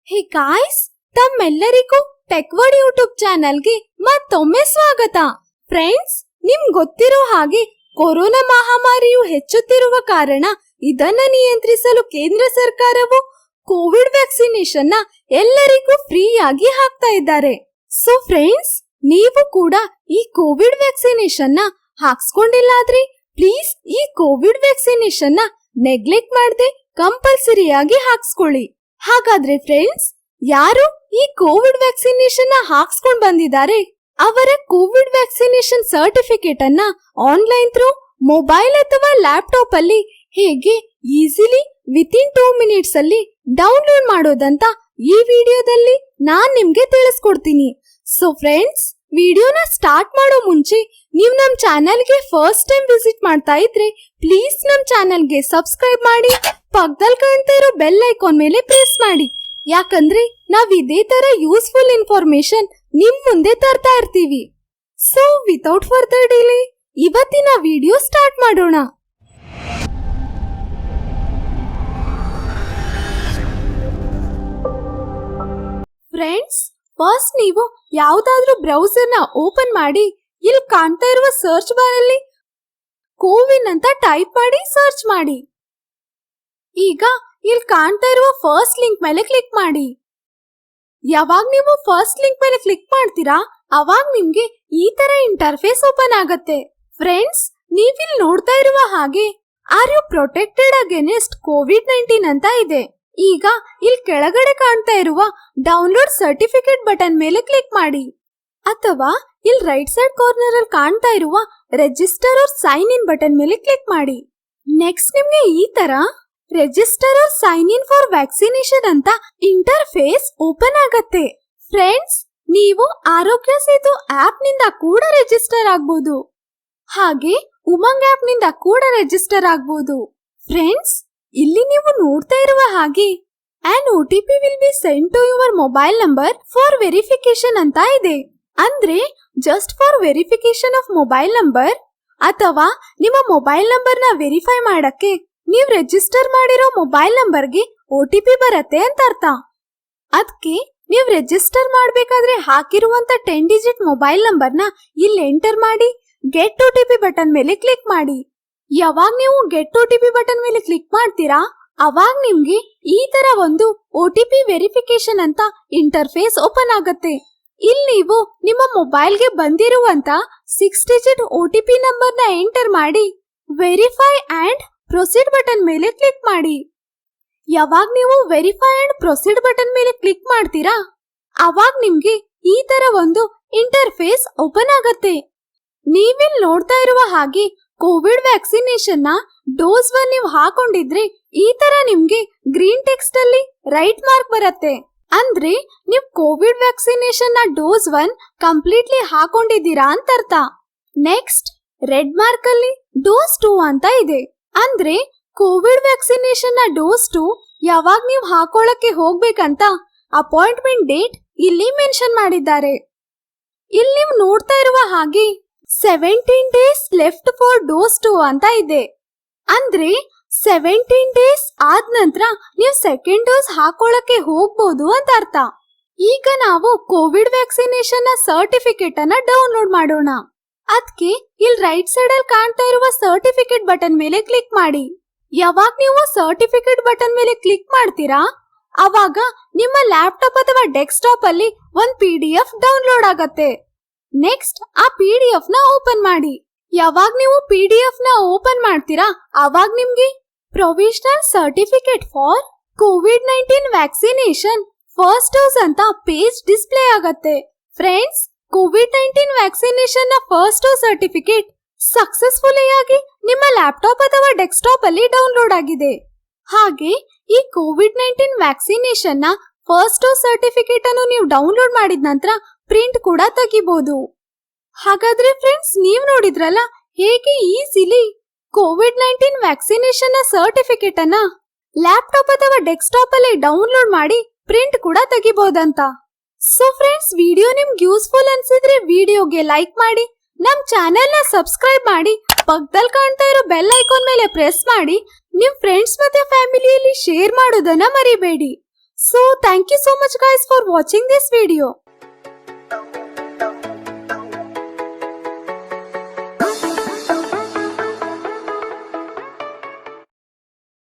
Hey guys, ತಮ್ಮೆಲ್ಲರಿಗೂ ಟೆಕ್ವರ್ಡ್ YouTube ಚಾನೆಲ್ಗೆ ಮತ್ತೊಮ್ಮೆ ಸ್ವಾಗತ. ಫ್ರೆಂಡ್ಸ್, ಗೊತ್ತಿರೋ ಹಾಗೆ ಕೊರೋನಾ ಮಹಾಮಾರಿಯು ಹೆಚ್ಚುತ್ತಿರುವ ಕಾರಣ ಇದನ್ನ ನಿಯಂತ್ರಿಸಲು ಕೇಂದ್ರ ಸರ್ಕಾರವು ಕೋವಿಡ್ ವ್ಯಾಕ್ಸಿನೇಷನ್ ನ ಎಲ್ಲರಿಗೂ ಫ್ರೀಯಾಗಿ ಹಾಕ್ತಾ ಇದ್ದಾರೆ. ಸೊ ಫ್ರೆಂಡ್ಸ್, ನೀವು ಕೂಡ ಈ ಕೋವಿಡ್ ವ್ಯಾಕ್ಸಿನೇಷನ್ ನ ಹಾಕ್ಸ್ಕೊಂಡಿಲ್ಲಾದ್ರೆ ಪ್ಲೀಸ್ ಈ ಕೋವಿಡ್ ವ್ಯಾಕ್ಸಿನೇಷನ್ ನ ನೆಗ್ಲೆಕ್ಟ್ ಮಾಡದೆ ಕಂಪಲ್ಸರಿಯಾಗಿ ಹಾಕ್ಸ್ಕೊಳ್ಳಿ. ಹಾಗಾದ್ರೆ ಫ್ರೆಂಡ್ಸ್, ಯಾರು ಈ ಕೋವಿಡ್ ವ್ಯಾಕ್ಸಿನೇಷನ್ ನ ಹಾಕ್ಸ್ಕೊಂಡ್ ಬಂದಿದ್ದಾರೆ ಅವರ ಕೋವಿಡ್ ವ್ಯಾಕ್ಸಿನೇಷನ್ ಸರ್ಟಿಫಿಕೇಟ್ ಅನ್ನ ಆನ್ಲೈನ್ ಥ್ರೂ ಮೊಬೈಲ್ ಅಥವಾ ಲ್ಯಾಪ್ಟಾಪ್ ಅಲ್ಲಿ ಹೇಗೆ ಈಸಿಲಿ ವಿತಿನ್ 2 ಮಿನಿಟ್ಸ್ ಅಲ್ಲಿ ಡೌನ್ಲೋಡ್ ಮಾಡೋದಂತ ಈ ವಿಡಿಯೋದಲ್ಲಿ ನಾನ್ ನಿಮ್ಗೆ ತಿಳಿಸ್ಕೊಡ್ತೀನಿ. ಸೊ ಫ್ರೆಂಡ್ಸ್, ವಿಡಿಯೋನ ಸ್ಟಾರ್ಟ್ ಮಾಡೋ ಮುಂಚೆ ನೀವು ನಮ್ ಚಾನೆಲ್ಗೆ ಫಸ್ಟ್ ಟೈಮ್ ವಿಸಿಟ್ ಮಾಡ್ತಾ ಇದ್ರೆ ಪ್ಲೀಸ್ ನಮ್ ಚಾನೆಲ್ಗೆ ಸಬ್ಸ್ಕ್ರೈಬ್ ಮಾಡಿ, ಪಕ್ಕದಲ್ಲಿ ಕಾಣ್ತಾ ಇರೋ ಬೆಲ್ ಐಕಾನ್ ಮೇಲೆ ಪ್ರೆಸ್ ಮಾಡಿ. ಯಾಕಂದ್ರೆ ನಾವ್ ಇದೇ ತರ ಯೂಸ್ಫುಲ್ ಇನ್ಫಾರ್ಮೇಶನ್ ನಿಮ್ ಮುಂದೆ ತರ್ತಾ ಇರ್ತೀವಿ. ಸೊ ವಿತೌಟ್ ಫರ್ದರ್ ಡಿಲೇ ಇವತ್ತಿನ ವಿಡಿಯೋ ಸ್ಟಾರ್ಟ್ ಮಾಡೋಣ. ಫ್ರೆಂಡ್ಸ್, ಫಸ್ಟ್ ನೀವು ಯಾವ್ದಾದ್ರೂ ಬ್ರೌಸರ್ ನ ಓಪನ್ ಮಾಡಿ ಇಲ್ಲಿ ಕಾಣ್ತಾ ಇರುವ ಸರ್ಚ್ ಬಾರ್ ಅಲ್ಲಿ ಕೋವಿನ್ ಅಂತ ಟೈಪ್ ಮಾಡಿ ಸರ್ಚ್ ಮಾಡಿ. ಈಗ ಇಲ್ಲಿ ಕಾಣ್ತಾ ಇರುವ ಫಸ್ಟ್ ಲಿಂಕ್ ಮೇಲೆ ಕ್ಲಿಕ್ ಮಾಡಿ. ಯಾವಾಗ ನೀವು ಫಸ್ಟ್ ಲಿಂಕ್ ಮೇಲೆ ಕ್ಲಿಕ್ ಮಾಡ್ತೀರಾ ಅವಾಗ ನಿಮ್ಗೆ ಈ ತರ ಇಂಟರ್ಫೇಸ್ ಓಪನ್ ಆಗತ್ತೆ. ಫ್ರೆಂಡ್ಸ್, ನೀವಿಲ್ಲಿ ನೋಡ್ತಾ ಇರುವ ಹಾಗೆ are you protected against COVID ಅಂತ ಇದೆ. ಈಗ ಇಲ್ಲಿ ಕೆಳಗಡೆ ಕಾಣ್ತಾ ಇರುವ ಡೌನ್ಲೋಡ್ ಸರ್ಟಿಫಿಕೇಟ್ ಬಟನ್ ಮೇಲೆ ಕ್ಲಿಕ್ ಮಾಡಿ, ಅಥವಾ ಇಲ್ಲಿ ರೈಟ್ ಸೈಡ್ ಕಾರ್ನರ್ ಅಲ್ಲಿ ಕಾಣ್ತಾ ಇರುವ register or sign in button ಮೇಲೆ ಕ್ಲಿಕ್ ಮಾಡಿ. ನೆಕ್ಸ್ಟ್ ನಿಮ್ಗೆ ಈ ತರ register or sign in for vaccination ಅಂತ ಇಂಟರ್ಫೇಸ್ ಓಪನ್ ಆಗತ್ತೆ. ಫ್ರೆಂಡ್ಸ್, ನೀವು ಆರೋಗ್ಯ ಸೇತು ಆಪ್ ನಿಂದ ಕೂಡ ರಿಜಿಸ್ಟರ್ ಆಗ್ಬೋದು, ಹಾಗೆ ಉಮಂಗ್ ಆಪ್ ನಿಂದ ಕೂಡ ರಿಜಿಸ್ಟರ್ ಆಗ್ಬೋದು. ಫ್ರೆಂಡ್ಸ್, ಇಲ್ಲಿ ನೀವು ನೋಡ್ತಾ ಇರುವ ಹಾಗೆ an OTP will be sent to your mobile number for verification ಅಂತ ಇದೆ. ಅಂದ್ರೆ just for verification of mobile number ಅಥವಾ ನಿಮ್ಮ ಮೊಬೈಲ್ ನಂಬರ್ ನ ವೆರಿಫೈ ಮಾಡಕ್ಕೆ ನೀವು ರಿಜಿಸ್ಟರ್ ಮಾಡಿರೋ ಮೊಬೈಲ್ ನಂಬರ್ಗೆ OTP ಬರತ್ತೆ ಅಂತ ಅರ್ಥ. ಅದಕ್ಕೆ ನೀವು ರಿಜಿಸ್ಟರ್ ಮಾಡ್ಬೇಕಾದ್ರೆ ಹಾಕಿರುವಂತ 10 ಡಿಜಿಟ್ ಮೊಬೈಲ್ ನಂಬರ್ ನ ಇಲ್ಲಿ ಎಂಟರ್ ಮಾಡಿ ಗೆಟ್ OTP ಬಟನ್ ಮೇಲೆ ಕ್ಲಿಕ್ ಮಾಡಿ. ಯಾವಾಗ ನೀವು ಗೆಟ್ OTP ಬಟನ್ ಮೇಲೆ ಕ್ಲಿಕ್ ಮಾಡ್ತೀರಾ ಅವಾಗ ನಿಮ್ಗೆ ಈ ತರ ಒಂದು OTP ವೆರಿಫಿಕೇಶನ್ ಅಂತ ಇಂಟರ್ಫೇಸ್ ಓಪನ್ ಆಗತ್ತೆ. ಇಲ್ಲಿ ನೀವು ನಿಮ್ಮ ಮೊಬೈಲ್ಗೆ ಬಂದಿರುವಂತ 6 ಡಿಜಿಟ್ OTP ನಂಬರ್ ನ ಎಂಟರ್ ಮಾಡಿ ವೆರಿಫೈ ಅಂಡ್ ಪ್ರೊಸೀಡ್ ಬಟನ್ ಮೇಲೆ ಕ್ಲಿಕ್ ಮಾಡಿ. ಯಾವಾಗ ನೀವು ವೆರಿಫೈ ಅಂಡ್ ಪ್ರೊಸೀಡ್ ಬಟನ್ ಮೇಲೆ ಕ್ಲಿಕ್ ಮಾಡ್ತೀರಾ ಅವಾಗ ನಿಮ್ಗೆ ಈ ತರ ಒಂದು ಇಂಟರ್ಫೇಸ್ ಓಪನ್ ಆಗತ್ತೆ. ನೀವಿಲ್ಲಿ ನೋಡ್ತಾ ಇರುವ ಹಾಗೆ ಕೋವಿಡ್ ವ್ಯಾಕ್ಸಿನೇಷನ್ ನ ಡೋಸ್ 1 ನೀವು ಹಾಕೊಂಡಿದ್ರೆ ಈ ತರ ನಿಮ್ಗೆ ಗ್ರೀನ್ ಟೆಕ್ಸ್ಟ್ ಅಲ್ಲಿ ರೈಟ್ ಮಾರ್ಕ್ ಬರತ್ತೆ. ಅಂದ್ರೆ ನೀವು ಕೋವಿಡ್ ವ್ಯಾಕ್ಸಿನೇಷನ್ ನ ಡೋಸ್ 1 ಕಂಪ್ಲೀಟ್ಲಿ ಹಾಕೊಂಡಿದ್ದೀರಾ ಅಂತ ಅರ್ಥ. ನೆಕ್ಸ್ಟ್ ರೆಡ್ ಮಾರ್ಕ್ ಅಲ್ಲಿ ಡೋಸ್ 2 ಅಂತ ಇದೆ. ಅಂದ್ರೆ ಕೋವಿಡ್ ವ್ಯಾಕ್ಸಿನೇಷನ್ ನ ಡೋಸ್ 2 ಯಾವಾಗ ನೀವು ಹಾಕೊಳ್ಳಕ್ಕೆ ಹೋಗ್ಬೇಕಂತ ಅಪಾಯಿಂಟ್ಮೆಂಟ್ ಡೇಟ್ ಇಲ್ಲಿ ಮೆನ್ಷನ್ ಮಾಡಿದ್ದಾರೆ. ಇಲ್ಲಿ ನೀವು ನೋಡ್ತಾ ಇರುವ ಹಾಗೆ 17 ಡೇಸ್ ಲೆಫ್ಟ್ ಫಾರ್ ಡೋಸ್ 2 ಅಂತ ಇದೆ. ಅಂದ್ರೆ 17 ಡೇಸ್ ಆದ ನಂತರ ನೀವು ಸೆಕೆಂಡ್ ಡೋಸ್ ಹಾಕೊಳ್ಳಕ್ಕೆ ಹೋಗ್ಬೋದು ಅಂತ ಅರ್ಥ. ಈಗ ನಾವು ಕೋವಿಡ್ ವ್ಯಾಕ್ಸಿನೇಷನ್ ನ ಸರ್ಟಿಫಿಕೇಟ್ ಅನ್ನ ಡೌನ್ಲೋಡ್ ಮಾಡೋಣ. ಅದಕ್ಕೆ ಇಲ್ಲಿ ರೈಟ್ ಸೈಡ್ ಅಲ್ಲಿ ಕಾಣ್ತಾ ಇರುವ ಸರ್ಟಿಫಿಕೇಟ್ ಬಟನ್ ಮೇಲೆ ಕ್ಲಿಕ್ ಮಾಡಿ. ಯಾವಾಗ ನೀವು ಸರ್ಟಿಫಿಕೇಟ್ ಬಟನ್ ಮೇಲೆ ಕ್ಲಿಕ್ ಮಾಡ್ತೀರಾ ಅವಾಗ ನಿಮ್ಮ ಲ್ಯಾಪ್ಟಾಪ್ ಅಥವಾ ಡೆಸ್ಕ್ಟಾಪ್ ಅಲ್ಲಿ ಒಂದು PDF ಡೌನ್ಲೋಡ್ ಆಗತ್ತೆ. ನೆಕ್ಸ್ಟ್ ಆ PDF ನ ಓಪನ್ ಮಾಡಿ. ಯಾವಾಗ ನೀವು PDF ನ ಓಪನ್ ಮಾಡ್ತೀರಾ ಅವಾಗ ನಿಮ್ಗೆ provisional certificate for COVID-19 vaccination first dose ಅಂತ ಪೇಜ್ ಡಿಸ್ಪ್ಲೇ ಆಗತ್ತೆ. ಫ್ರೆಂಡ್ಸ್, ಕೋವಿಡ್-19 ವ್ಯಾಕ್ಸಿನೇಷನ್ ನ ಫಸ್ಟ್ ಡೋಸ್ ಸರ್ಟಿಫಿಕೇಟ್ ಸಕ್ಸಸ್ಫುಲಿ ಆಗಿ ನಿಮ್ಮ ಲ್ಯಾಪ್ಟಾಪ್ ಅಥವಾ ಡೆಸ್ಕ್ಟಾಪ್ ಅಲ್ಲಿ ಡೌನ್ಲೋಡ್ ಆಗಿದೆ. ಹಾಗೆ ಈ ಕೋವಿಡ್-19 ವ್ಯಾಕ್ಸಿನೇಷನ್ ನ ಫಸ್ಟ್ ಡೋಸ್ ಸರ್ಟಿಫಿಕೇಟ್ ಅನ್ನು ನೀವು ಡೌನ್ಲೋಡ್ ಮಾಡಿದ ನಂತರ ಪ್ರಿಂಟ್ ಕೂಡ ತೆಗಿಬಹುದು. ಹಾಗಾದ್ರೆ ಫ್ರೆಂಡ್ಸ್, ನೀವು ನೋಡಿದ್ರಲ್ಲ ಹೇಗೆ ಈಸಿಲಿ ಕೋವಿಡ್-19 ವ್ಯಾಕ್ಸಿನೇಷನ್ ನ ಸರ್ಟಿಫಿಕೇಟ್ ಅನ್ನ ಲ್ಯಾಪ್ಟಾಪ್ ಅಥವಾ ಡೆಸ್ಕ್ಟಾಪ್ ಅಲ್ಲಿ ಡೌನ್ಲೋಡ್ ಮಾಡಿ ಪ್ರಿಂಟ್ ಕೂಡ ತೆಗಿಬಹುದಂತ. ಸೊ ಫ್ರೆಂಡ್ಸ್, ವಿಡಿಯೋ ನಿಮ್ಗೆ ಯೂಸ್ಫುಲ್ ಅನ್ಸಿದ್ರೆ ವಿಡಿಯೋಗೆ ಲೈಕ್ ಮಾಡಿ, ನಮ್ ಚಾನೆಲ್ ನ ಸಬ್ಸ್ಕ್ರೈಬ್ ಮಾಡಿ, ಪಕ್ಕದಲ್ಲಿ ಕಾಣ್ತಾ ಇರೋ ಬೆಲ್ ಐಕಾನ್ ಮೇಲೆ ಪ್ರೆಸ್ ಮಾಡಿ, ನಿಮ್ ಫ್ರೆಂಡ್ಸ್ ಮತ್ತೆ ಫ್ಯಾಮಿಲಿಯಲ್ಲಿ ಶೇರ್ ಮಾಡೋದನ್ನ ಮರಿಬೇಡಿ. So thank you so much guys for watching this video.